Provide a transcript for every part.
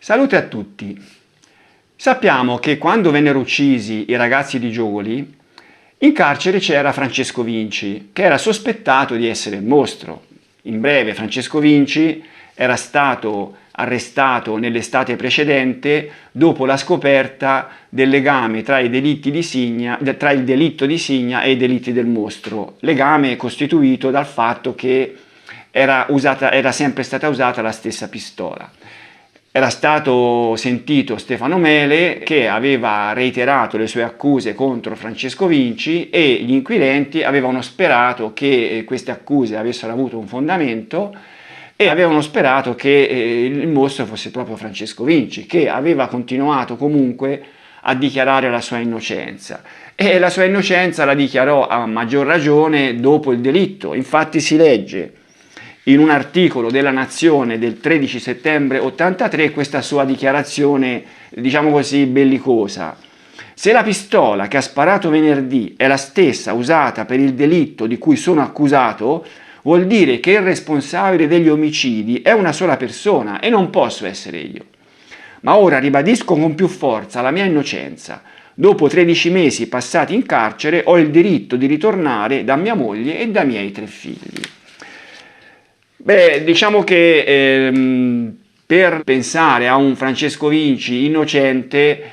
Salute a tutti! Sappiamo che quando vennero uccisi i ragazzi di Giogoli, in carcere c'era Francesco Vinci, che era sospettato di essere il mostro. In breve, Francesco Vinci era stato arrestato nell'estate precedente dopo la scoperta del legame tra il delitto di Signa e i delitti del mostro, legame costituito dal fatto che era sempre stata usata la stessa pistola. Era stato sentito Stefano Mele, che aveva reiterato le sue accuse contro Francesco Vinci, e gli inquirenti avevano sperato che queste accuse avessero avuto un fondamento e avevano sperato che il mostro fosse proprio Francesco Vinci, che aveva continuato comunque a dichiarare la sua innocenza. E la sua innocenza la dichiarò a maggior ragione dopo il delitto. Infatti si legge in un articolo della Nazione del 13 settembre 83 questa sua dichiarazione, diciamo così, bellicosa. Se la pistola che ha sparato venerdì è la stessa usata per il delitto di cui sono accusato, vuol dire che il responsabile degli omicidi è una sola persona e non posso essere io. Ma ora ribadisco con più forza la mia innocenza. Dopo 13 mesi passati in carcere ho il diritto di ritornare da mia moglie e dai miei 3 figli. Beh, diciamo che per pensare a un Francesco Vinci innocente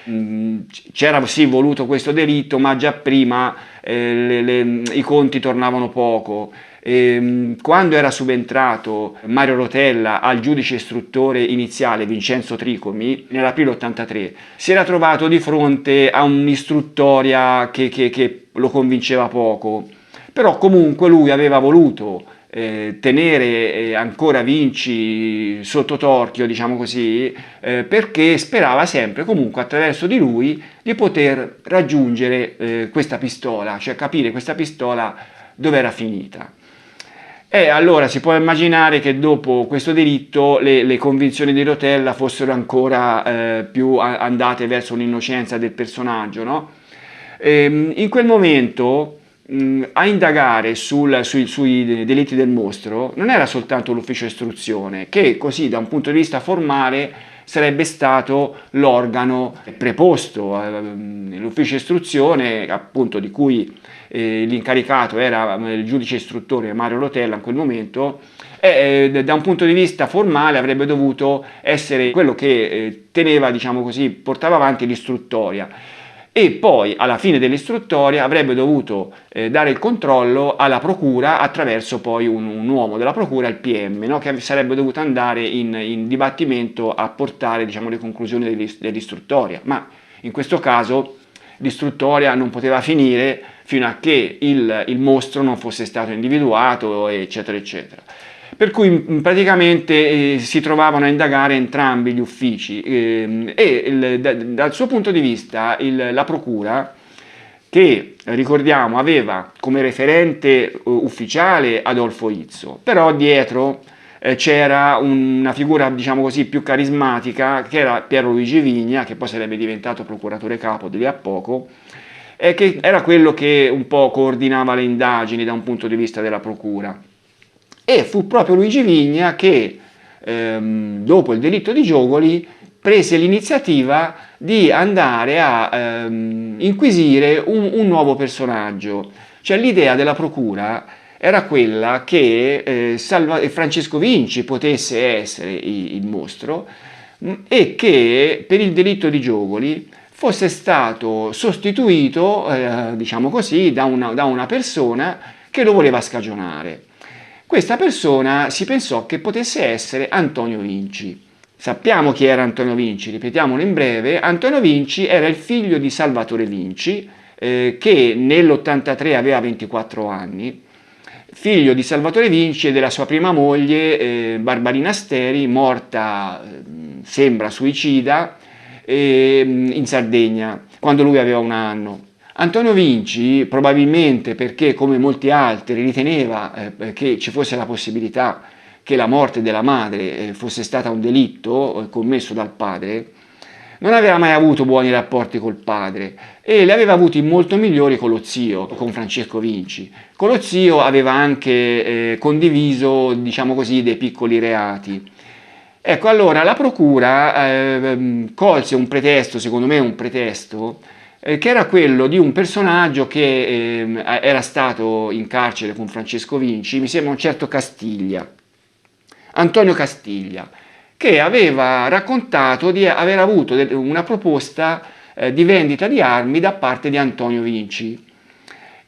c'era sì voluto questo delitto, ma già prima i conti tornavano poco. Quando era subentrato Mario Rotella al giudice istruttore iniziale Vincenzo Tricomi nell'aprile 83, si era trovato di fronte a un'istruttoria che lo convinceva poco, però comunque lui aveva voluto tenere ancora Vinci sotto torchio, diciamo così, perché sperava sempre comunque attraverso di lui di poter raggiungere questa pistola, cioè capire questa pistola dove era finita. E allora si può immaginare che dopo questo delitto le convinzioni di Rotella fossero ancora più andate verso un'innocenza del personaggio, no? In quel momento a indagare sui delitti del mostro non era soltanto l'ufficio istruzione, che così da un punto di vista formale sarebbe stato l'organo preposto. L'ufficio istruzione, appunto, di cui l'incaricato era il giudice istruttore Mario Rotella in quel momento, da un punto di vista formale avrebbe dovuto essere quello che teneva, diciamo così, portava avanti l'istruttoria. E poi alla fine dell'istruttoria avrebbe dovuto dare il controllo alla procura attraverso poi un uomo della procura, il PM, no? Che sarebbe dovuto andare in dibattimento a portare, diciamo, le conclusioni dell'istruttoria, ma in questo caso l'istruttoria non poteva finire fino a che il mostro non fosse stato individuato, eccetera eccetera. Per cui praticamente si trovavano a indagare entrambi gli uffici dal suo punto di vista la procura, che ricordiamo aveva come referente ufficiale Adolfo Izzo, però dietro c'era una figura, diciamo così, più carismatica, che era Piero Luigi Vigna, che poi sarebbe diventato procuratore capo di lì a poco, e che era quello che un po' coordinava le indagini da un punto di vista della procura. E fu proprio Luigi Vigna che, dopo il delitto di Giogoli, prese l'iniziativa di andare a inquisire un nuovo personaggio. Cioè l'idea della procura era quella che Francesco Vinci potesse essere il mostro e che per il delitto di Giogoli fosse stato sostituito, diciamo così, da una persona che lo voleva scagionare. Questa persona si pensò che potesse essere Antonio Vinci. Sappiamo chi era Antonio Vinci, ripetiamolo in breve. Antonio Vinci era il figlio di Salvatore Vinci, che nell'83 aveva 24 anni, figlio di Salvatore Vinci e della sua prima moglie Barbarina Steri, morta, sembra suicida, in Sardegna, quando lui aveva 1 anno. Antonio Vinci, probabilmente perché come molti altri riteneva che ci fosse la possibilità che la morte della madre fosse stata un delitto commesso dal padre, non aveva mai avuto buoni rapporti col padre e li aveva avuti molto migliori con lo zio, con Francesco Vinci. Con lo zio aveva anche condiviso, diciamo così, dei piccoli reati. Ecco, allora la procura colse un pretesto, secondo me un pretesto, che era quello di un personaggio che era stato in carcere con Francesco Vinci, mi sembra un certo Castiglia, Antonio Castiglia, che aveva raccontato di aver avuto una proposta di vendita di armi da parte di Antonio Vinci.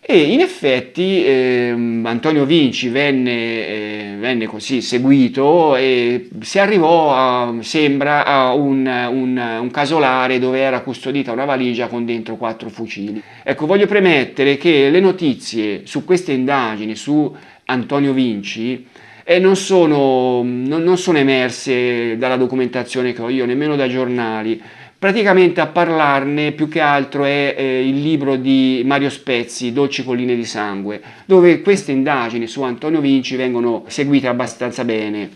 E in effetti Antonio Vinci venne così seguito e si arrivò, sembra, a un casolare dove era custodita una valigia con dentro 4 fucili. Ecco, voglio premettere che le notizie su queste indagini su Antonio Vinci non sono emerse dalla documentazione che ho io, nemmeno da giornali. Praticamente a parlarne più che altro è il libro di Mario Spezzi, Dolci colline di sangue, dove queste indagini su Antonio Vinci vengono seguite abbastanza bene.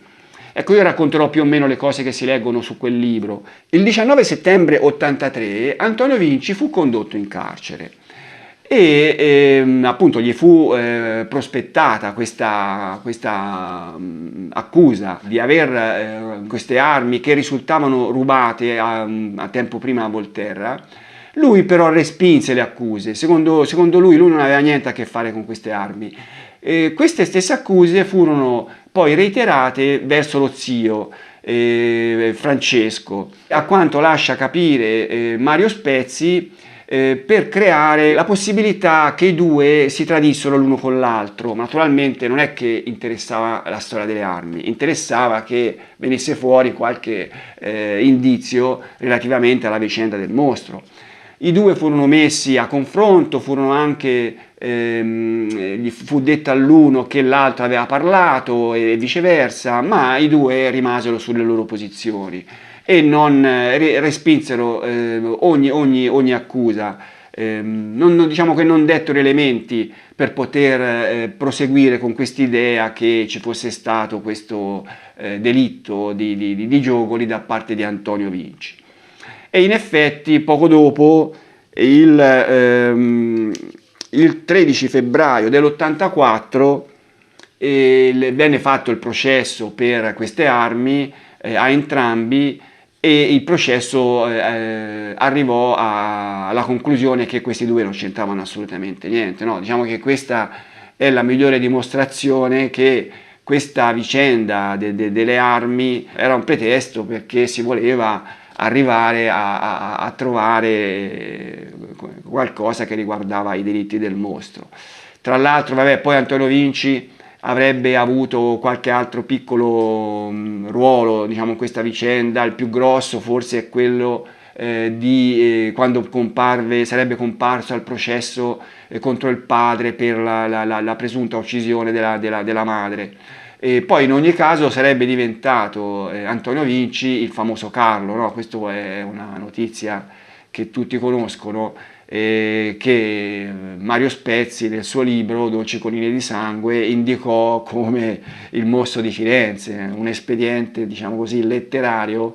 Ecco, io racconterò più o meno le cose che si leggono su quel libro. Il 19 settembre 83 Antonio Vinci fu condotto in carcere e appunto gli fu prospettata questa accusa di aver queste armi che risultavano rubate a tempo prima a Volterra. Lui però respinse le accuse, secondo lui non aveva niente a che fare con queste armi. Queste stesse accuse furono poi reiterate verso lo zio Francesco, a quanto lascia capire Mario Spezzi, per creare la possibilità che i due si tradissero l'uno con l'altro. Naturalmente non è che interessava la storia delle armi, interessava che venisse fuori qualche indizio relativamente alla vicenda del mostro. I due furono messi a confronto, furono anche, gli fu detto all'uno che l'altro aveva parlato e viceversa, ma i due rimasero sulle loro posizioni e non respinsero ogni accusa. Diciamo che non dettero elementi per poter proseguire con quest'idea che ci fosse stato questo delitto di Giogoli da parte di Antonio Vinci. E in effetti poco dopo, il 13 febbraio dell'84, venne fatto il processo per queste armi a entrambi e il processo arrivò alla conclusione che questi due non c'entravano assolutamente niente. No? Diciamo che questa è la migliore dimostrazione che questa vicenda delle armi era un pretesto perché si voleva arrivare a trovare qualcosa che riguardava i delitti del mostro. Tra l'altro, vabbè, poi Antonio Vinci avrebbe avuto qualche altro piccolo ruolo, diciamo, in questa vicenda. Il più grosso forse è quello di quando sarebbe comparso al processo contro il padre per la presunta uccisione della madre. E poi in ogni caso sarebbe diventato Antonio Vinci il famoso Carlo, no? Questa è una notizia che tutti conoscono, che Mario Spezzi nel suo libro Dolci colline di sangue indicò come il mostro di Firenze, un espediente, diciamo così, letterario,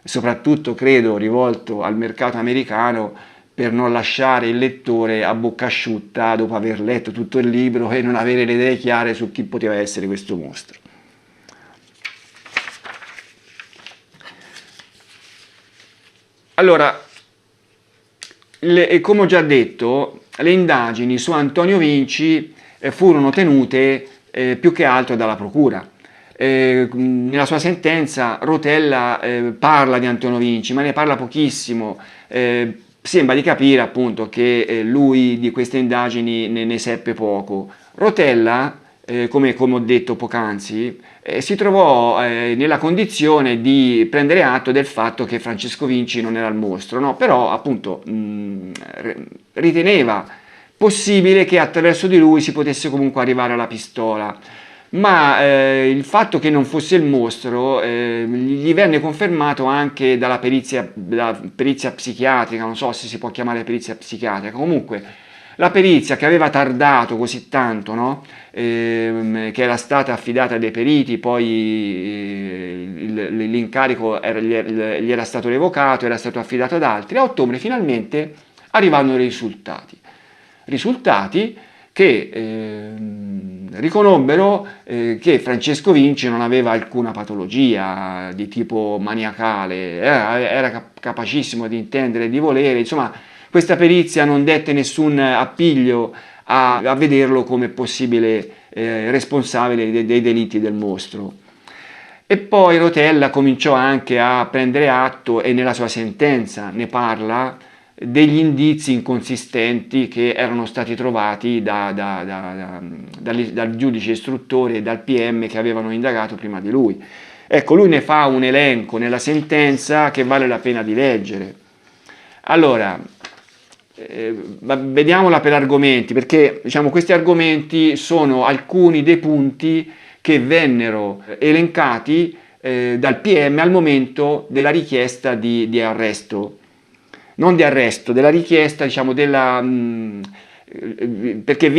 soprattutto credo rivolto al mercato americano, per non lasciare il lettore a bocca asciutta dopo aver letto tutto il libro e non avere le idee chiare su chi poteva essere questo mostro. Allora, come ho già detto, le indagini su Antonio Vinci furono tenute più che altro dalla procura. Nella sua sentenza Rotella parla di Antonio Vinci, ma ne parla pochissimo. Sembra di capire appunto che lui di queste indagini ne seppe poco. Rotella, come ho detto poc'anzi, si trovò nella condizione di prendere atto del fatto che Francesco Vinci non era il mostro, no? Però appunto riteneva possibile che attraverso di lui si potesse comunque arrivare alla pistola. Ma il fatto che non fosse il mostro gli venne confermato anche dalla perizia psichiatrica, non so se si può chiamare perizia psichiatrica, comunque la perizia che aveva tardato così tanto, no? Che era stata affidata a dei periti, poi l'incarico gli era stato revocato, era stato affidato ad altri. A ottobre finalmente arrivarono i risultati che che riconobbero che Francesco Vinci non aveva alcuna patologia di tipo maniacale, era capacissimo di intendere e di volere, insomma questa perizia non dette nessun appiglio a vederlo come possibile responsabile dei delitti del mostro. E poi Rotella cominciò anche a prendere atto, e nella sua sentenza ne parla, degli indizi inconsistenti che erano stati trovati dal giudice istruttore e dal PM che avevano indagato prima di lui. Ecco, lui ne fa un elenco nella sentenza che vale la pena di leggere. Allora, vediamola per argomenti, perché diciamo, questi argomenti sono alcuni dei punti che vennero elencati dal PM al momento della richiesta di arresto. Non di arresto, della richiesta, diciamo, perché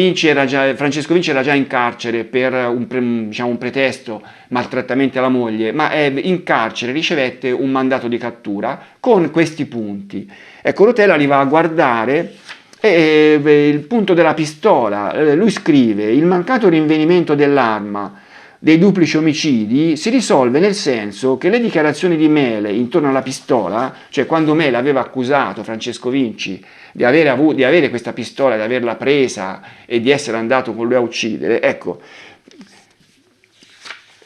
Francesco Vinci era già in carcere per un pretesto, maltrattamenti alla moglie, ma in carcere ricevette un mandato di cattura con questi punti. Ecco, Rotella li va a guardare il punto della pistola, lui scrive: il mancato rinvenimento dell'arma dei duplici omicidi si risolve nel senso che le dichiarazioni di Mele intorno alla pistola, cioè quando Mele aveva accusato Francesco Vinci di avere questa pistola, di averla presa e di essere andato con lui a uccidere, ecco,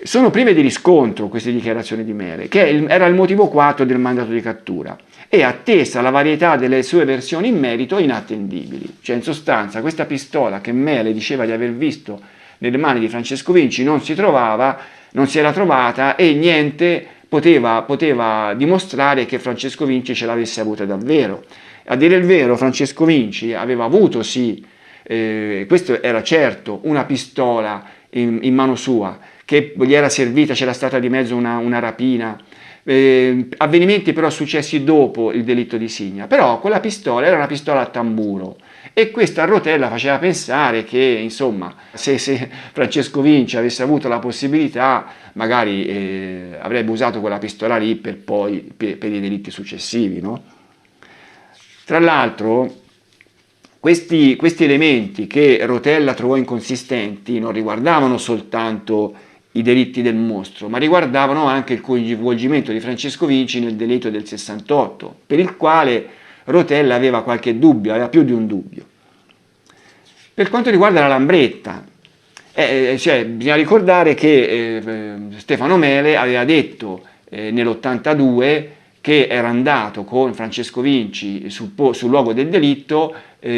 sono prive di riscontro queste dichiarazioni di Mele, che era il motivo 4 del mandato di cattura, e attesa la varietà delle sue versioni in merito inattendibili. Cioè in sostanza questa pistola che Mele diceva di aver visto nelle mani di Francesco Vinci non si era trovata, e niente poteva dimostrare che Francesco Vinci ce l'avesse avuta davvero. A dire il vero, Francesco Vinci aveva avuto, sì, questo era certo, una pistola in mano sua, che gli era servita, c'era stata di mezzo una rapina, avvenimenti però successi dopo il delitto di Signa, però quella pistola era una pistola a tamburo, e questa a Rotella faceva pensare che, insomma, se Francesco Vinci avesse avuto la possibilità, magari avrebbe usato quella pistola lì per i delitti successivi, no? Tra l'altro, questi elementi che Rotella trovò inconsistenti non riguardavano soltanto i delitti del mostro, ma riguardavano anche il coinvolgimento di Francesco Vinci nel delitto del 68, per il quale Rotella aveva qualche dubbio, aveva più di un dubbio. Per quanto riguarda la Lambretta, bisogna ricordare che Stefano Mele aveva detto nell'82 che era andato con Francesco Vinci sul luogo del delitto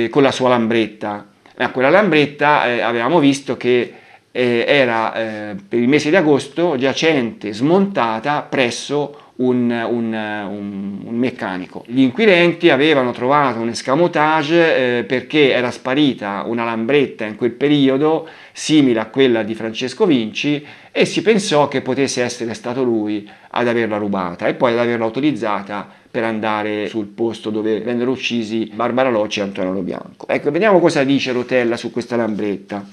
con la sua Lambretta. Quella Lambretta avevamo visto che era per il mese di agosto giacente, smontata presso un meccanico. Gli inquirenti avevano trovato un escamotage perché era sparita una Lambretta in quel periodo simile a quella di Francesco Vinci, e si pensò che potesse essere stato lui ad averla rubata e poi ad averla utilizzata per andare sul posto dove vennero uccisi Barbara Locci e Antonio Lo Bianco. Ecco, vediamo cosa dice Rotella su questa Lambretta.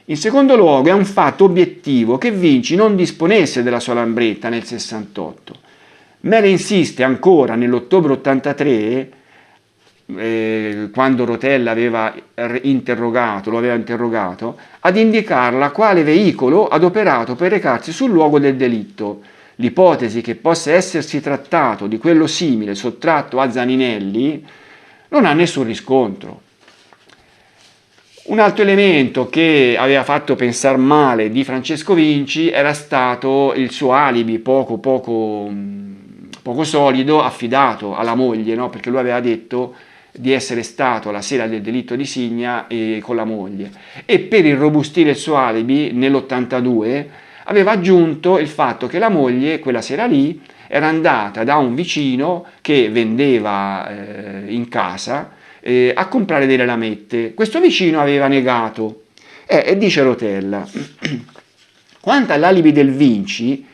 In secondo luogo, è un fatto obiettivo che Vinci non disponesse della sua Lambretta nel 68. Mele insiste ancora nell'ottobre 83, quando Rotella lo aveva interrogato, ad indicarla quale veicolo adoperato per recarsi sul luogo del delitto. L'ipotesi che possa essersi trattato di quello simile sottratto a Zaninelli non ha nessun riscontro. Un altro elemento che aveva fatto pensare male di Francesco Vinci era stato il suo alibi poco solido affidato alla moglie, no? Perché lui aveva detto di essere stato la sera del delitto di Signa con la moglie, e per irrobustire il suo alibi nell'82 aveva aggiunto il fatto che la moglie quella sera lì era andata da un vicino che vendeva in casa a comprare delle lamette. Questo vicino aveva negato e dice Rotella: quanto all'alibi del Vinci,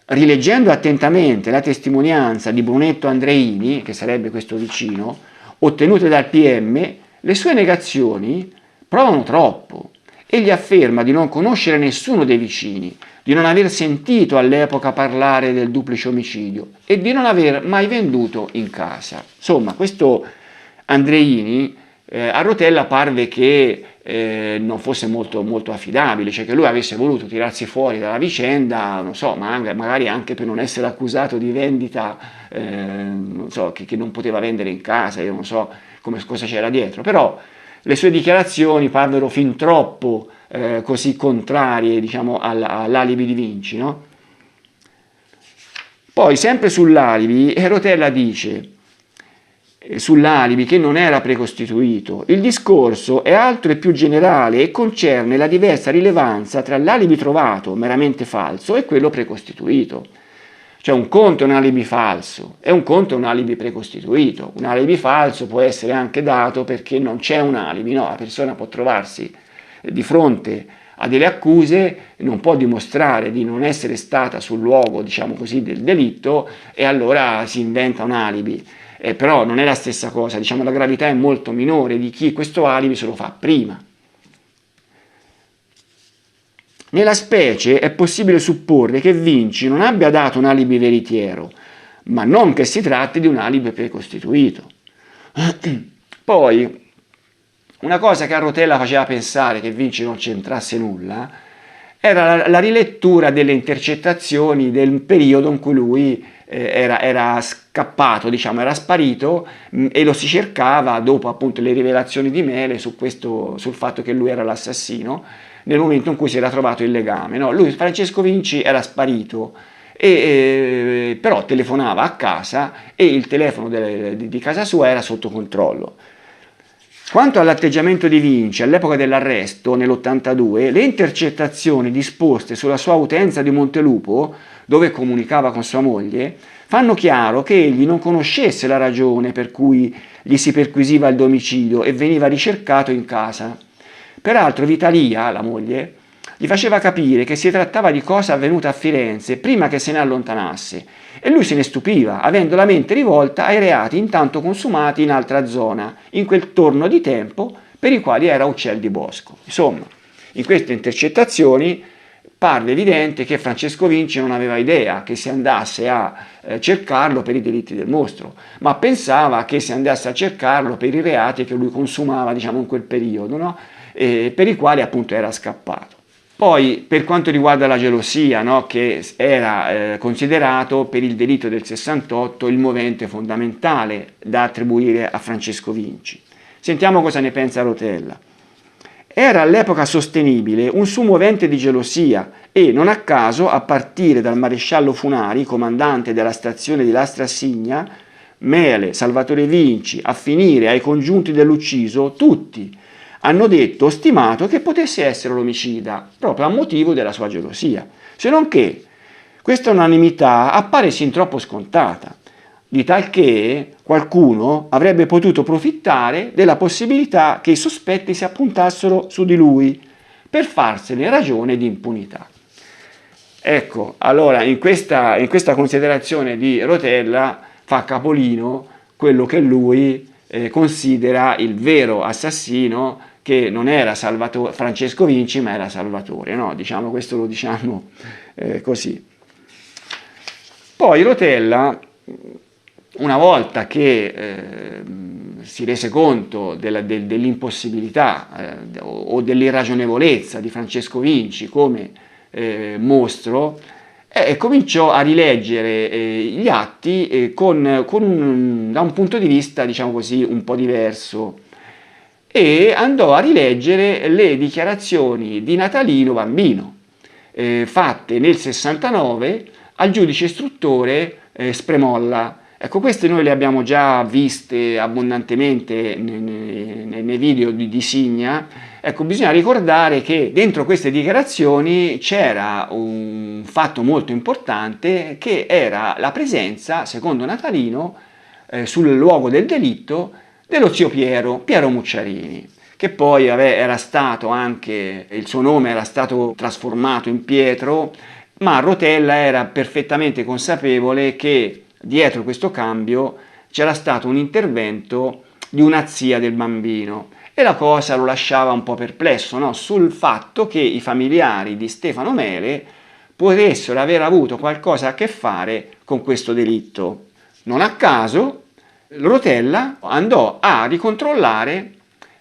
rileggendo attentamente la testimonianza di Brunetto Andreini, che sarebbe questo vicino, ottenute dal PM, le sue negazioni provano troppo. Egli afferma di non conoscere nessuno dei vicini, di non aver sentito all'epoca parlare del duplice omicidio e di non aver mai venduto in casa. Insomma, questo Andreini A Rotella parve che non fosse molto affidabile, cioè che lui avesse voluto tirarsi fuori dalla vicenda, non so, magari anche per non essere accusato di vendita, non so, che non poteva vendere in casa, io non so cosa c'era dietro, però le sue dichiarazioni parvero fin troppo così contrarie, diciamo, all'alibi di Vinci, no? Poi, sempre sull'alibi, Rotella dice sull'alibi che non era precostituito. Il discorso è altro e più generale e concerne la diversa rilevanza tra l'alibi trovato, meramente falso, e quello precostituito. Cioè un conto è un alibi falso e un conto è un alibi precostituito. Un alibi falso può essere anche dato perché non c'è un alibi, no? La persona può trovarsi di fronte a delle accuse, non può dimostrare di non essere stata sul luogo, diciamo così, del delitto e allora si inventa un alibi. Però non è la stessa cosa, diciamo la gravità è molto minore di chi questo alibi se lo fa prima. Nella specie è possibile supporre che Vinci non abbia dato un alibi veritiero, ma non che si tratti di un alibi precostituito. Poi, una cosa che a Rotella faceva pensare che Vinci non c'entrasse nulla era la rilettura delle intercettazioni del periodo in cui lui era scappato, diciamo, era sparito e lo si cercava dopo appunto le rivelazioni di Mele sul fatto che lui era l'assassino, nel momento in cui si era trovato il legame. No? Francesco Vinci era sparito, però telefonava a casa e il telefono di casa sua era sotto controllo. Quanto all'atteggiamento di Vinci all'epoca dell'arresto, nell'82, le intercettazioni disposte sulla sua utenza di Montelupo, dove comunicava con sua moglie, fanno chiaro che egli non conoscesse la ragione per cui gli si perquisiva il domicilio e veniva ricercato in casa. Peraltro Vitalia, la moglie, gli faceva capire che si trattava di cosa avvenuta a Firenze prima che se ne allontanasse e lui se ne stupiva, avendo la mente rivolta ai reati intanto consumati in altra zona, in quel torno di tempo per i quali era uccel di bosco. Insomma, in queste intercettazioni parve evidente che Francesco Vinci non aveva idea che si andasse a cercarlo per i delitti del mostro, ma pensava che si andasse a cercarlo per i reati che lui consumava, diciamo, in quel periodo, no? Per i quali appunto era scappato. Poi per quanto riguarda la gelosia, no, che era considerato per il delitto del 68 il movente fondamentale da attribuire a Francesco Vinci. Sentiamo cosa ne pensa Rotella. Era all'epoca sostenibile un suo movente di gelosia e, non a caso, a partire dal maresciallo Funari, comandante della stazione di Lastra Signa, Mele, Salvatore Vinci, a finire ai congiunti dell'ucciso, tutti hanno detto o stimato che potesse essere l'omicida, proprio a motivo della sua gelosia. Se non che questa unanimità appare sin troppo scontata, di tal che qualcuno avrebbe potuto profittare della possibilità che i sospetti si appuntassero su di lui per farsene ragione di impunità. Ecco, allora in questa considerazione di Rotella fa capolino quello che lui considera il vero assassino, che non era Francesco Vinci ma era Salvatore, no? Diciamo, questo lo diciamo così. Poi Rotella, una volta che si rese conto dell'impossibilità o dell'irragionevolezza di Francesco Vinci come mostro, cominciò a rileggere gli atti da un punto di vista, diciamo così, un po' diverso, e andò a rileggere le dichiarazioni di Natalino Bambino, fatte nel 69 al giudice istruttore Spremolla. Ecco, queste noi le abbiamo già viste abbondantemente nei video di Signa. Ecco, bisogna ricordare che dentro queste dichiarazioni c'era un fatto molto importante, che era la presenza, secondo Natalino, sul luogo del delitto, dello zio Piero Mucciarini, che poi era stato anche, il suo nome era stato trasformato in Pietro, ma Rotella era perfettamente consapevole che dietro questo cambio c'era stato un intervento di una zia del bambino e la cosa lo lasciava un po' perplesso, no? Sul fatto che i familiari di Stefano Mele potessero aver avuto qualcosa a che fare con questo delitto. Non a caso Rotella andò a ricontrollare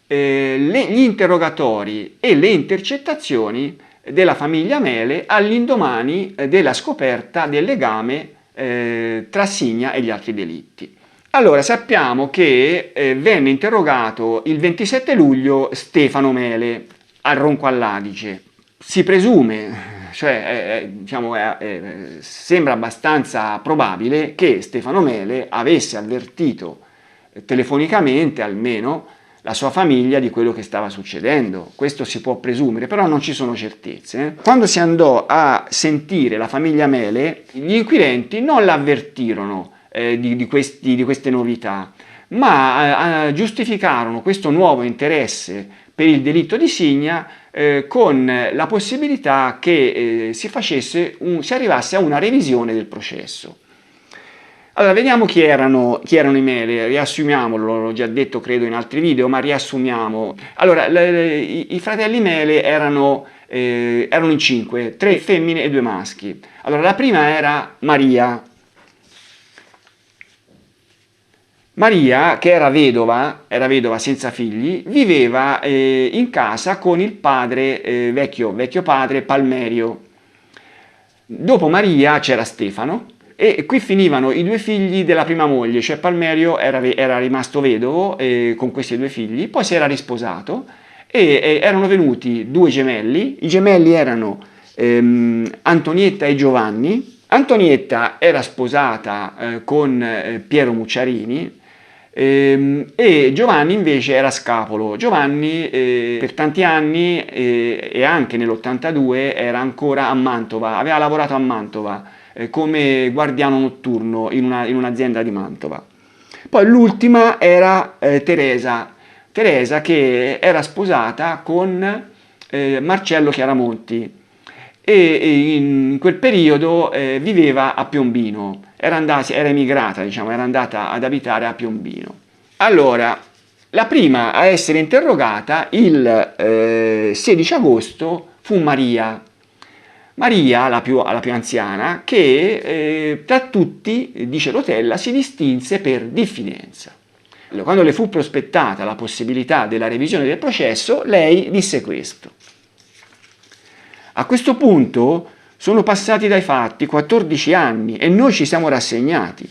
gli interrogatori e le intercettazioni della famiglia Mele all'indomani della scoperta del legame tra Signa e gli altri delitti. Allora sappiamo che venne interrogato il 27 luglio Stefano Mele a Ronco al Adige. Si presume, cioè sembra abbastanza probabile che Stefano Mele avesse avvertito telefonicamente almeno la sua famiglia di quello che stava succedendo. Questo si può presumere, però non ci sono certezze. Quando si andò a sentire la famiglia Mele, gli inquirenti non l'avvertirono di queste novità, ma giustificarono questo nuovo interesse per il delitto di Signa con la possibilità che si arrivasse a una revisione del processo. Allora, vediamo chi erano i Mele, riassumiamolo, l'ho già detto credo in altri video, ma riassumiamo. Allora, i fratelli Mele erano in 5, 3 femmine e 2 maschi. Allora, la prima era Maria. Maria, che era vedova senza figli, viveva in casa con il padre, vecchio padre Palmerio. Dopo Maria c'era Stefano, e qui finivano i 2 figli della prima moglie, cioè Palmerio era rimasto vedovo con questi 2 figli, poi si era risposato e erano venuti 2 gemelli, i gemelli erano Antonietta e Giovanni. Antonietta era sposata con Piero Mucciarini e Giovanni invece era scapolo. Giovanni per tanti anni e anche nell'82 era ancora a Mantova, aveva lavorato a Mantova come guardiano notturno in un'azienda di Mantova. Poi l'ultima era Teresa che era sposata con Marcello Chiaramonti e in quel periodo viveva a Piombino, era emigrata, diciamo, era andata ad abitare a Piombino. Allora, la prima a essere interrogata il 16 agosto fu Maria, la più anziana, che tra tutti, dice Rotella, si distinse per diffidenza. Quando le fu prospettata la possibilità della revisione del processo, lei disse questo: a questo punto sono passati dai fatti 14 anni e noi ci siamo rassegnati.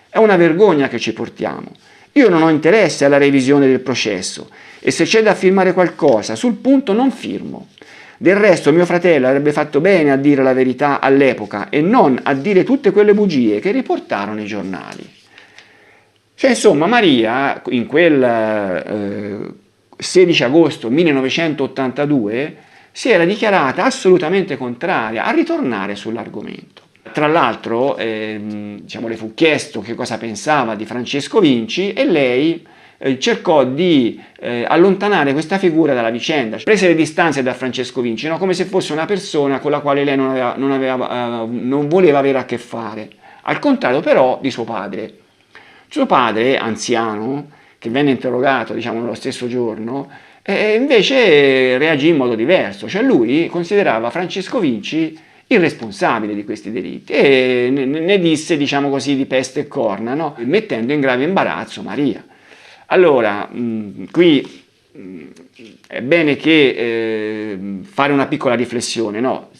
È una vergogna che ci portiamo. Io non ho interesse alla revisione del processo e se c'è da firmare qualcosa sul punto non firmo. Del resto mio fratello avrebbe fatto bene a dire la verità all'epoca e non a dire tutte quelle bugie che riportarono i giornali. Cioè, insomma, Maria in quel 16 agosto 1982 si era dichiarata assolutamente contraria a ritornare sull'argomento. Tra l'altro, diciamo, le fu chiesto che cosa pensava di Francesco Vinci e lei cercò di allontanare questa figura dalla vicenda, prese le distanze da Francesco Vinci, no? Come se fosse una persona con la quale lei non voleva avere a che fare, al contrario però di suo padre. Suo padre, anziano, che venne interrogato, diciamo, nello stesso giorno, invece reagì in modo diverso, cioè lui considerava Francesco Vinci il responsabile di questi delitti e ne disse, diciamo così, di peste e corna, no? Mettendo in grave imbarazzo Maria. Allora, qui è bene che fare una piccola riflessione, no?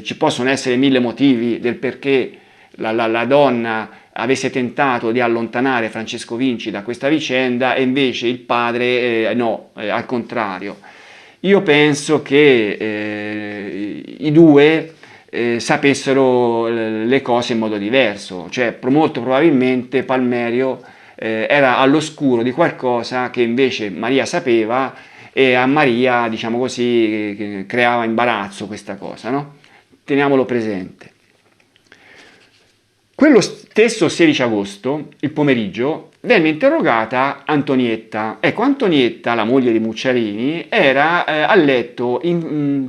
Ci possono essere 1000 motivi del perché la donna avesse tentato di allontanare Francesco Vinci da questa vicenda e invece il padre no, al contrario. Io penso che i due sapessero le cose in modo diverso, cioè molto probabilmente Palmerio era all'oscuro di qualcosa che invece Maria sapeva e a Maria, diciamo così, creava imbarazzo questa cosa, no? Teniamolo presente. Quello stesso 16 agosto, il pomeriggio, venne interrogata Antonietta. Ecco, Antonietta, la moglie di Mucciarini, era a letto,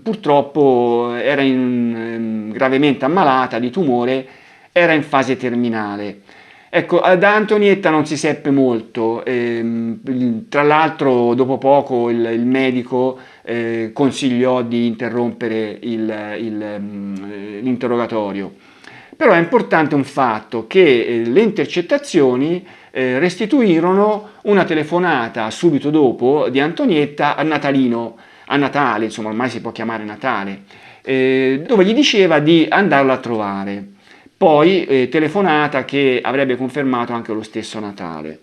purtroppo era gravemente ammalata di tumore, era in fase terminale. Ecco, da Antonietta non si seppe molto, tra l'altro dopo poco il medico consigliò di interrompere l'interrogatorio. Però è importante un fatto, che le intercettazioni restituirono una telefonata subito dopo di Antonietta a Natalino, a Natale, insomma ormai si può chiamare Natale, dove gli diceva di andarlo a trovare. Poi telefonata che avrebbe confermato anche lo stesso Natale.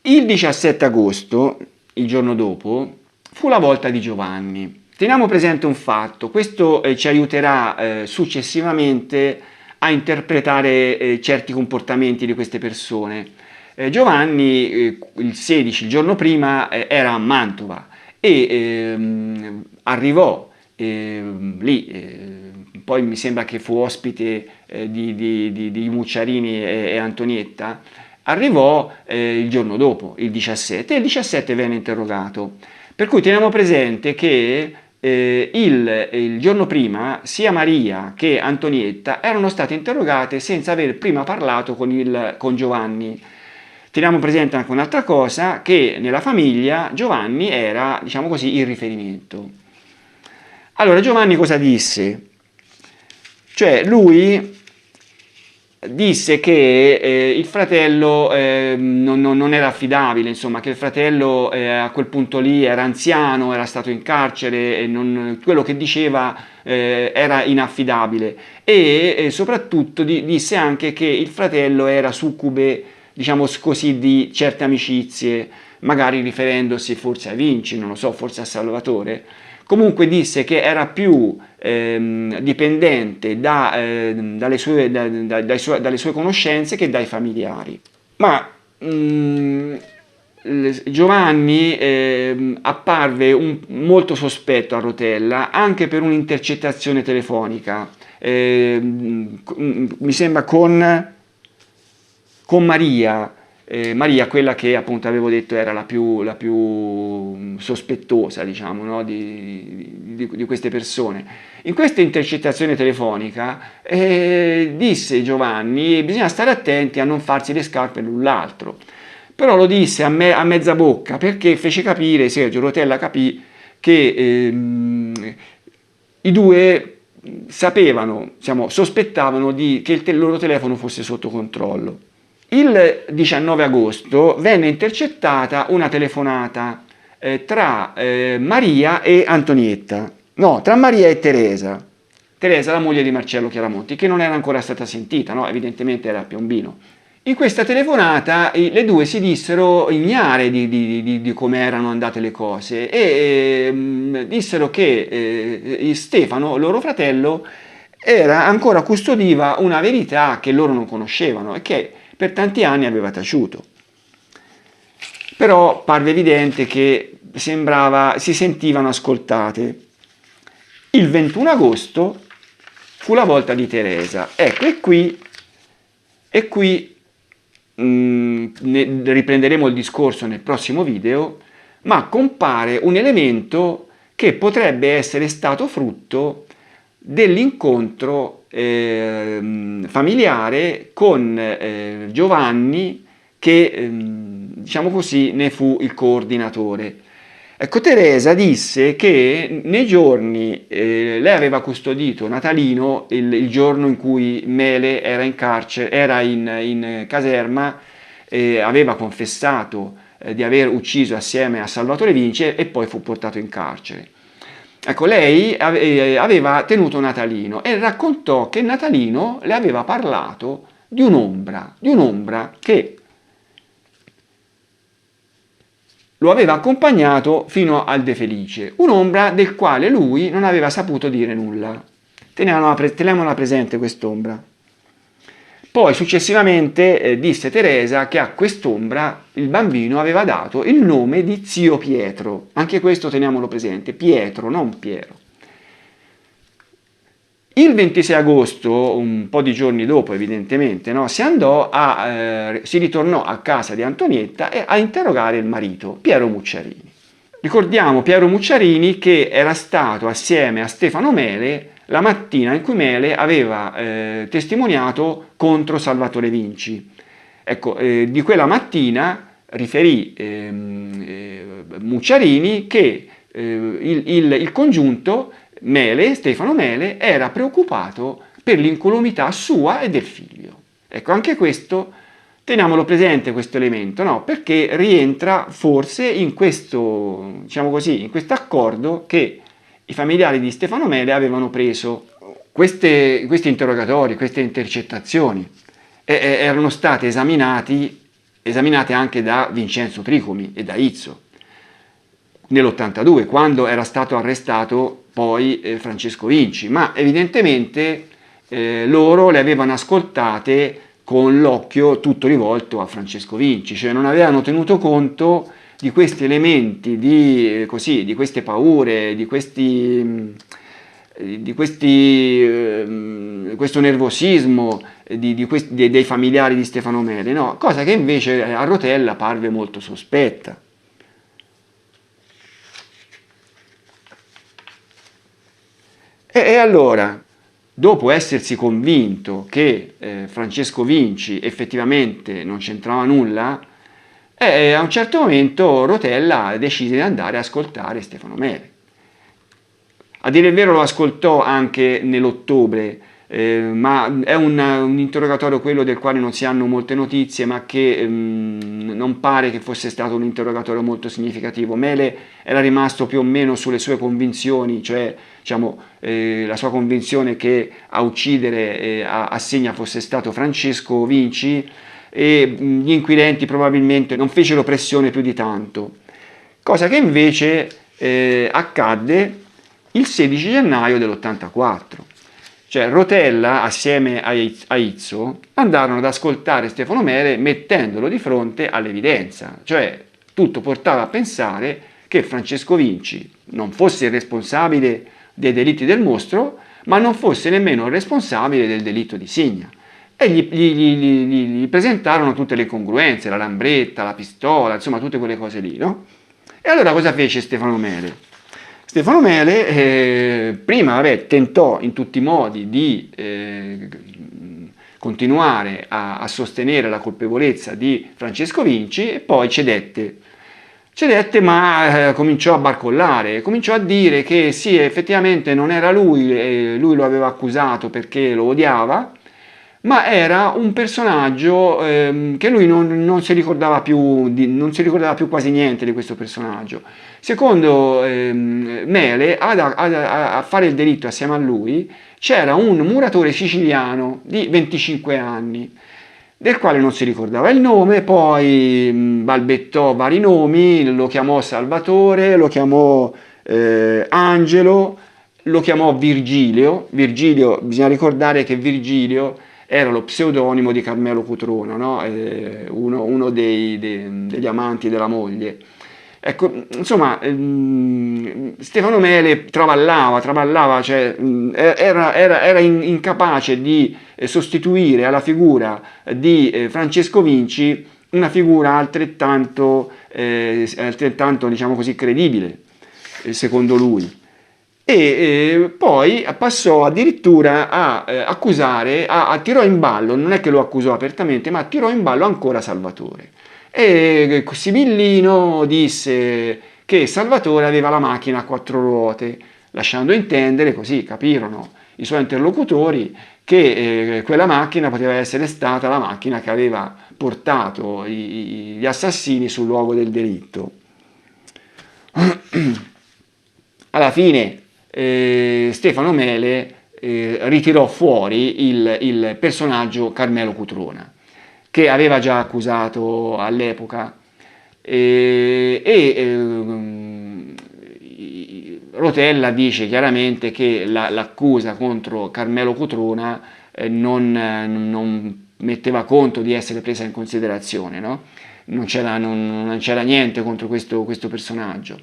Il 17 agosto, il giorno dopo, fu la volta di Giovanni. Teniamo presente un fatto, questo ci aiuterà successivamente a interpretare certi comportamenti di queste persone. Giovanni, il 16, il giorno prima, era a Mantova e arrivò lì, poi mi sembra che fu ospite di Mucciarini e Antonietta, arrivò il giorno dopo, il 17, e il 17 venne interrogato. Per cui teniamo presente che il giorno prima sia Maria che Antonietta erano state interrogate senza aver prima parlato con Giovanni. Teniamo presente anche un'altra cosa, che nella famiglia Giovanni era, diciamo così, il riferimento. Allora Giovanni cosa disse? Cioè lui disse che il fratello non era affidabile, insomma, che il fratello a quel punto lì era anziano, era stato in carcere e quello che diceva era inaffidabile, e soprattutto disse anche che il fratello era succube, diciamo così, di certe amicizie, magari riferendosi forse a Vinci, non lo so, forse a Salvatore. Comunque disse che era più dipendente dalle sue conoscenze che dai familiari. Ma Giovanni apparve molto sospetto a Rotella anche per un'intercettazione telefonica, mi sembra con Maria. Maria, quella che appunto avevo detto era la più sospettosa, diciamo, no, di queste persone. In questa intercettazione telefonica disse Giovanni: bisogna stare attenti a non farsi le scarpe l'un l'altro. Però lo disse a mezza bocca, perché fece capire, Sergio Rotella capì, che i due sapevano, diciamo, sospettavano che il loro telefono fosse sotto controllo. Il 19 agosto venne intercettata una telefonata tra Maria e Antonietta, no, tra Maria e Teresa, la moglie di Marcello Chiaramonti, che non era ancora stata sentita, no? Evidentemente era a Piombino. In questa telefonata le due si dissero ignare di come erano andate le cose e dissero che Stefano, loro fratello, ancora custodiva una verità che loro non conoscevano e che per tanti anni aveva taciuto. Però parve evidente che si sentivano ascoltate. Il 21 agosto fu la volta di Teresa. Ecco, e qui ne riprenderemo il discorso nel prossimo video, ma compare un elemento che potrebbe essere stato frutto dell'incontro familiare con Giovanni, che diciamo così ne fu il coordinatore. Ecco, Teresa disse che nei giorni lei aveva custodito Natalino il giorno in cui Mele era in carcere, era in caserma, aveva confessato di aver ucciso assieme a Salvatore Vinci e poi fu portato in carcere. Ecco, lei aveva tenuto Natalino e raccontò che Natalino le aveva parlato di un'ombra che lo aveva accompagnato fino al De Felice, un'ombra del quale lui non aveva saputo dire nulla. Teniamola presente quest'ombra. Poi successivamente disse Teresa che a quest'ombra il bambino aveva dato il nome di zio Pietro. Anche questo teniamolo presente, Pietro, non Piero. Il 26 agosto, un po' di giorni dopo evidentemente, no, si ritornò a casa di Antonietta a interrogare il marito, Piero Mucciarini. Ricordiamo Piero Mucciarini che era stato assieme a Stefano Mele la mattina in cui Mele aveva testimoniato contro Salvatore Vinci. Ecco, di quella mattina riferì Mucciarini che il congiunto Stefano Mele, era preoccupato per l'incolumità sua e del figlio. Ecco, anche questo, teniamolo presente questo elemento, no? Perché rientra forse in questo, diciamo così, in questo accordo che i familiari di Stefano Mele avevano preso. Questi interrogatori, queste intercettazioni erano state esaminate anche da Vincenzo Tricomi e da Izzo nell'82, quando era stato arrestato poi Francesco Vinci, ma evidentemente loro le avevano ascoltate con l'occhio tutto rivolto a Francesco Vinci, cioè non avevano tenuto conto di questi elementi, di queste paure, questo nervosismo dei familiari di Stefano Mele, no? Cosa che invece a Rotella parve molto sospetta. E allora, dopo essersi convinto che Francesco Vinci effettivamente non c'entrava nulla, a un certo momento Rotella decise di andare a ascoltare Stefano Mele. A dire il vero lo ascoltò anche nell'ottobre, ma è un interrogatorio quello del quale non si hanno molte notizie, ma che non pare che fosse stato un interrogatorio molto significativo. Mele era rimasto più o meno sulle sue convinzioni, cioè diciamo, la sua convinzione che a uccidere a Segna fosse stato Francesco Vinci, e gli inquirenti probabilmente non fecero pressione più di tanto, cosa che invece accadde il 16 gennaio dell'84. Cioè Rotella assieme a Izzo andarono ad ascoltare Stefano Mele mettendolo di fronte all'evidenza, cioè tutto portava a pensare che Francesco Vinci non fosse il responsabile dei delitti del mostro, ma non fosse nemmeno il responsabile del delitto di Signa. E gli presentarono tutte le incongruenze, la lambretta, la pistola, insomma tutte quelle cose lì, no? E allora cosa fece Stefano Mele? Stefano Mele prima tentò in tutti i modi di continuare a sostenere la colpevolezza di Francesco Vinci e poi cedette, ma cominciò a barcollare, cominciò a dire che sì, effettivamente non era lui, lui lo aveva accusato perché lo odiava, ma era un personaggio che lui non si ricordava più, non si ricordava più quasi niente di questo personaggio. Secondo Mele, a fare il delitto assieme a lui c'era un muratore siciliano di 25 anni, del quale non si ricordava il nome, poi balbettò vari nomi, lo chiamò Salvatore, lo chiamò Angelo, lo chiamò Virgilio. Virgilio, bisogna ricordare che Virgilio era lo pseudonimo di Carmelo Cutrone, no? Uno degli amanti della moglie. Ecco, insomma, Stefano Mele traballava, cioè era incapace di sostituire alla figura di Francesco Vinci una figura altrettanto diciamo così, credibile, secondo lui. E poi passò addirittura a accusare, tirò in ballo, non è che lo accusò apertamente, ma tirò in ballo ancora Salvatore. E Sibillino disse che Salvatore aveva la macchina a quattro ruote, lasciando intendere, così capirono i suoi interlocutori, che quella macchina poteva essere stata la macchina che aveva portato gli assassini sul luogo del delitto. Alla fine Stefano Mele ritirò fuori il personaggio Carmelo Cutrona, che aveva già accusato all'epoca, Rotella dice chiaramente che l'accusa contro Carmelo Cutrona non metteva conto di essere presa in considerazione, no? Non c'era niente contro questo personaggio.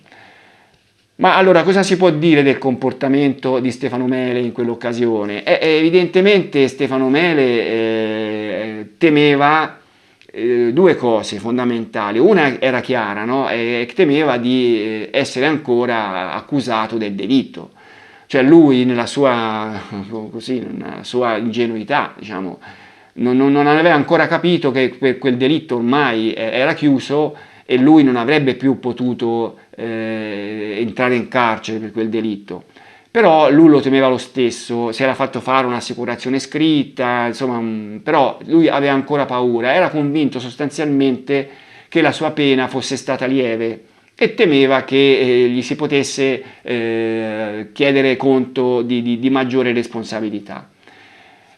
Ma allora cosa si può dire del comportamento di Stefano Mele in quell'occasione? Evidentemente Stefano Mele temeva due cose fondamentali. Una era chiara, no? Temeva di essere ancora accusato del delitto. Cioè lui nella sua ingenuità, diciamo, non aveva ancora capito che quel delitto ormai era chiuso e lui non avrebbe più potuto entrare in carcere per quel delitto. Però lui lo temeva lo stesso, si era fatto fare un'assicurazione scritta, insomma, però lui aveva ancora paura, era convinto sostanzialmente che la sua pena fosse stata lieve e temeva che gli si potesse chiedere conto di maggiore responsabilità.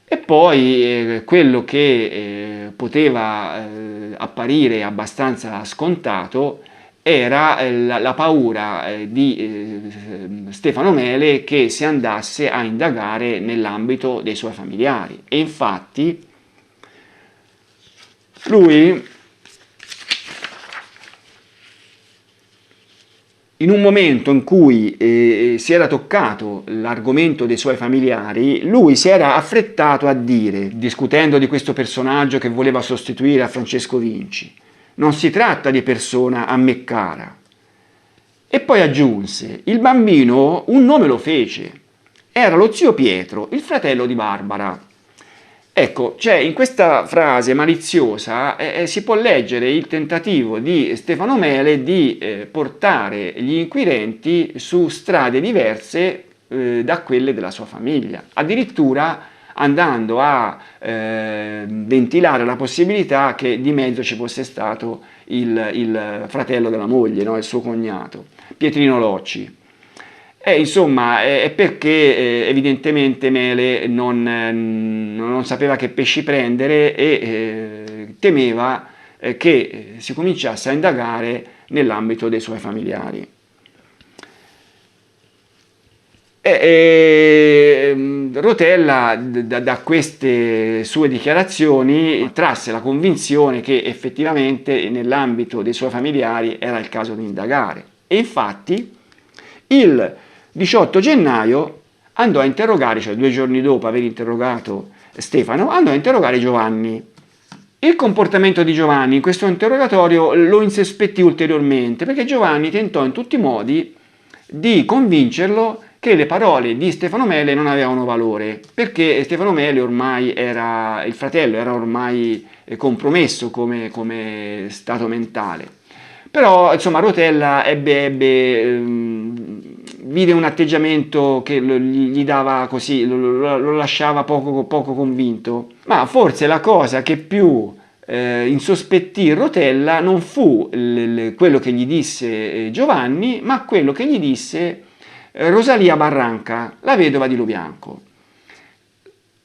E poi quello che poteva apparire abbastanza scontato era la paura di Stefano Mele che si andasse a indagare nell'ambito dei suoi familiari. E infatti lui, in un momento in cui si era toccato l'argomento dei suoi familiari, lui si era affrettato a dire, discutendo di questo personaggio che voleva sostituire a Francesco Vinci: non si tratta di persona a me cara. E poi aggiunse: il bambino un nome lo fece, era lo zio Pietro, il fratello di Barbara. Ecco, cioè in questa frase maliziosa si può leggere il tentativo di Stefano Mele di portare gli inquirenti su strade diverse da quelle della sua famiglia, addirittura andando a ventilare la possibilità che di mezzo ci fosse stato il fratello della moglie, no? Il suo cognato, Pietrino Locci. Insomma, è perché evidentemente Mele non sapeva che pesci prendere e temeva che si cominciasse a indagare nell'ambito dei suoi familiari. Rotella da queste sue dichiarazioni trasse la convinzione che effettivamente nell'ambito dei suoi familiari era il caso di indagare. E infatti il 18 gennaio andò a interrogare, cioè 2 giorni dopo aver interrogato Stefano, andò a interrogare Giovanni. Il comportamento di Giovanni in questo interrogatorio lo insospettì ulteriormente, perché Giovanni tentò in tutti i modi di convincerlo che le parole di Stefano Mele non avevano valore, perché Stefano Mele ormai era, il fratello era ormai compromesso come stato mentale. Però insomma Rotella vide un atteggiamento che gli dava così, lo lasciava poco convinto. Ma forse la cosa che più insospettì Rotella non fu quello che gli disse Giovanni, ma quello che gli disse Rosalia Barranca, la vedova di Lobianco.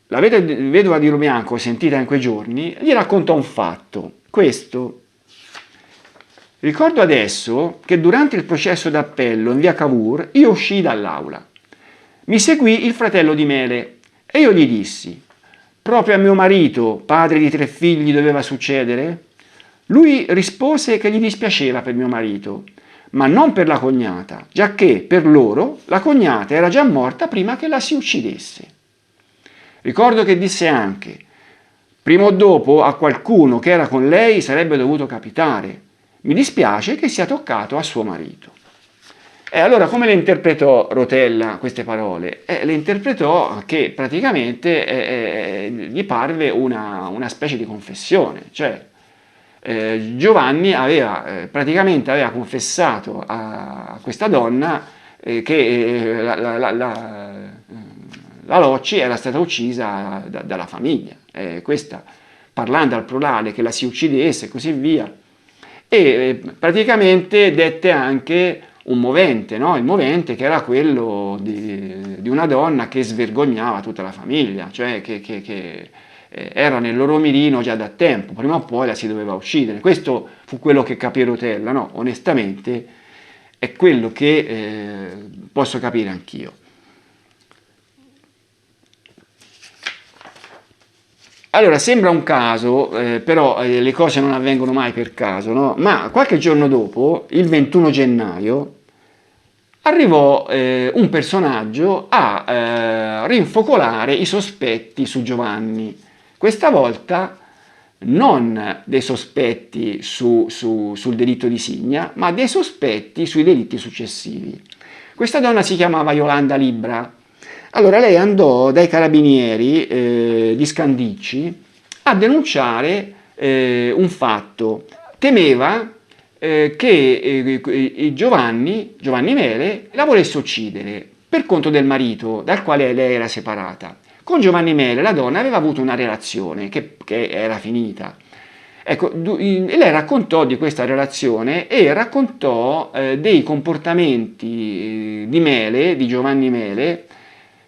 La vedova di Lobianco, sentita in quei giorni, gli raccontò un fatto, questo: ricordo adesso che durante il processo d'appello in via Cavour io uscii dall'aula. Mi seguì il fratello di Mele e io gli dissi: proprio a mio marito, padre di 3 figli, doveva succedere? Lui rispose che gli dispiaceva per mio marito, ma non per la cognata, giacché per loro la cognata era già morta prima che la si uccidesse. Ricordo che disse anche: prima o dopo a qualcuno che era con lei sarebbe dovuto capitare. Mi dispiace che sia toccato a suo marito. E allora come le interpretò Rotella queste parole? Le interpretò che praticamente gli parve una specie di confessione, cioè Giovanni praticamente aveva confessato a questa donna che la Locci era stata uccisa dalla famiglia, questa parlando al plurale che la si uccidesse e così via. E praticamente dette anche un movente, no? Il movente che era quello di una donna che svergognava tutta la famiglia, cioè che era nel loro mirino già da tempo, prima o poi la si doveva uccidere. Questo fu quello che capì Rotella, no? Onestamente è quello che posso capire anch'io. Allora, sembra un caso, però le cose non avvengono mai per caso, no? Ma qualche giorno dopo, il 21 gennaio, arrivò un personaggio a rinfocolare i sospetti su Giovanni. Questa volta non dei sospetti sul delitto di Signa, ma dei sospetti sui delitti successivi. Questa donna si chiamava Yolanda Libra. Allora lei andò dai carabinieri di Scandicci a denunciare un fatto. Temeva che Giovanni Mele la volesse uccidere, per conto del marito, dal quale lei era separata. Con Giovanni Mele la donna aveva avuto una relazione che era finita. Ecco, lei raccontò di questa relazione e raccontò dei comportamenti di Mele, di Giovanni Mele,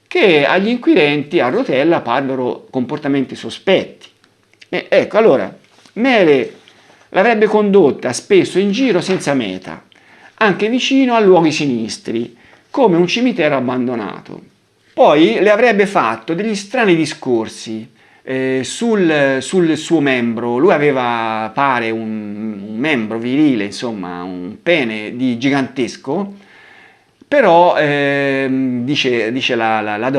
che agli inquirenti a Rotella parvero comportamenti sospetti. Ecco, allora, Mele l'avrebbe condotta spesso in giro senza meta, anche vicino a luoghi sinistri, come un cimitero abbandonato. Poi le avrebbe fatto degli strani discorsi sul suo membro. Lui aveva, pare, un membro virile, insomma, un pene gigantesco, però disse la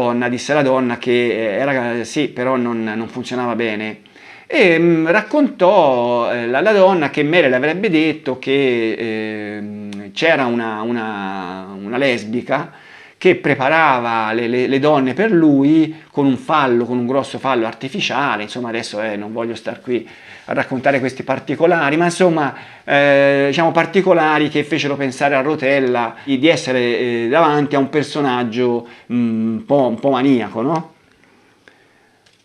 donna che era, sì, però non funzionava bene. E raccontò la donna che Mele le avrebbe detto che c'era una lesbica che preparava le donne per lui con un grosso fallo artificiale. Insomma, adesso non voglio star qui a raccontare questi particolari, ma insomma, diciamo particolari che fecero pensare a Rotella di essere davanti a un personaggio un po' maniaco, no?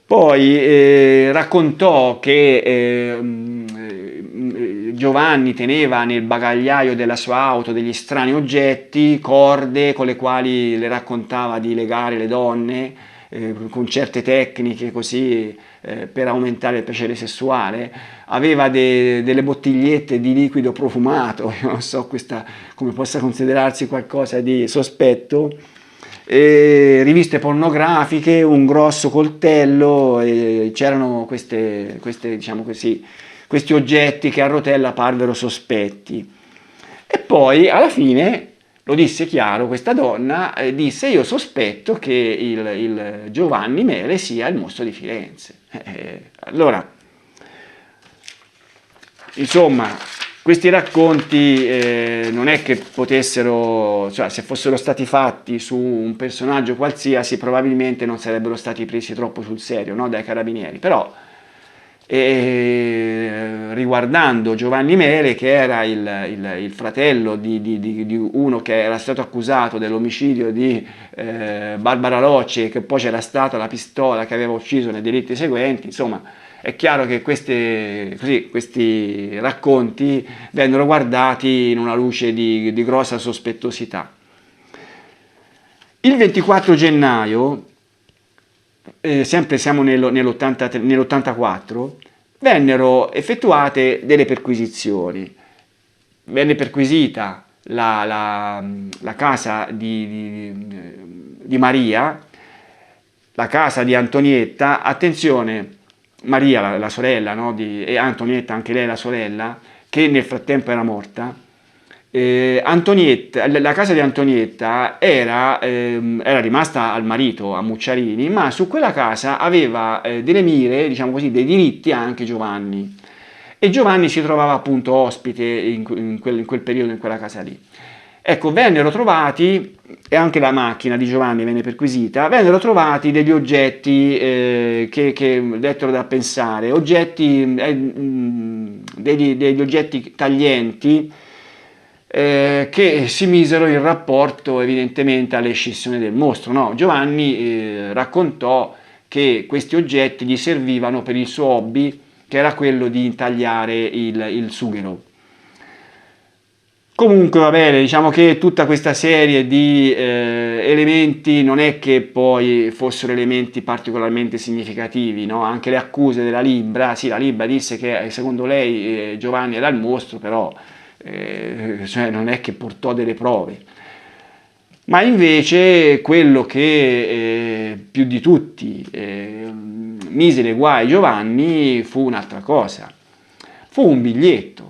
Poi raccontò che Giovanni teneva nel bagagliaio della sua auto degli strani oggetti, corde con le quali le raccontava di legare le donne con certe tecniche così per aumentare il piacere sessuale. Aveva delle bottigliette di liquido profumato, io non so come possa considerarsi qualcosa di sospetto. Riviste pornografiche, un grosso coltello, c'erano diciamo così, questi oggetti che a Rotella parvero sospetti. E poi alla fine lo disse chiaro, questa donna disse: io sospetto che il Giovanni Mele sia il mostro di Firenze. Allora, insomma, questi racconti non è che potessero, cioè se fossero stati fatti su un personaggio qualsiasi probabilmente non sarebbero stati presi troppo sul serio, no, dai carabinieri, però riguardando Giovanni Mele, che era il fratello di uno che era stato accusato dell'omicidio di Barbara Locci, e che poi c'era stata la pistola che aveva ucciso nei delitti seguenti, insomma, è chiaro che questi racconti vennero guardati in una luce di grossa sospettosità. Il 24 gennaio, sempre siamo nell'84, vennero effettuate delle perquisizioni. Venne perquisita la casa di Maria, la casa di Antonietta. Attenzione, Maria, la sorella, no, e Antonietta, anche lei la sorella, che nel frattempo era morta. La casa di Antonietta era rimasta al marito, a Mucciarini, ma su quella casa aveva delle mire, diciamo così, dei diritti anche Giovanni. E Giovanni si trovava appunto ospite in quel periodo, in quella casa lì. Ecco, vennero trovati, e anche la macchina di Giovanni venne perquisita, vennero trovati degli oggetti che dettero da pensare, degli oggetti taglienti che si misero in rapporto evidentemente alle scissioni del mostro. No, Giovanni raccontò che questi oggetti gli servivano per il suo hobby, che era quello di intagliare il sughero. Comunque va bene, diciamo che tutta questa serie di elementi non è che poi fossero elementi particolarmente significativi, no? Anche le accuse della Libra, sì, la Libra disse che secondo lei Giovanni era il mostro, però cioè non è che portò delle prove. Ma invece quello che più di tutti mise nei guai Giovanni fu un'altra cosa, fu un biglietto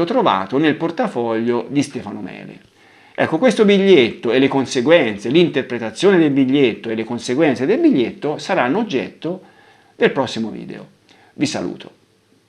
trovato nel portafoglio di Stefano Mele. Ecco, questo biglietto e le conseguenze, l'interpretazione del biglietto e le conseguenze del biglietto saranno oggetto del prossimo video. Vi saluto.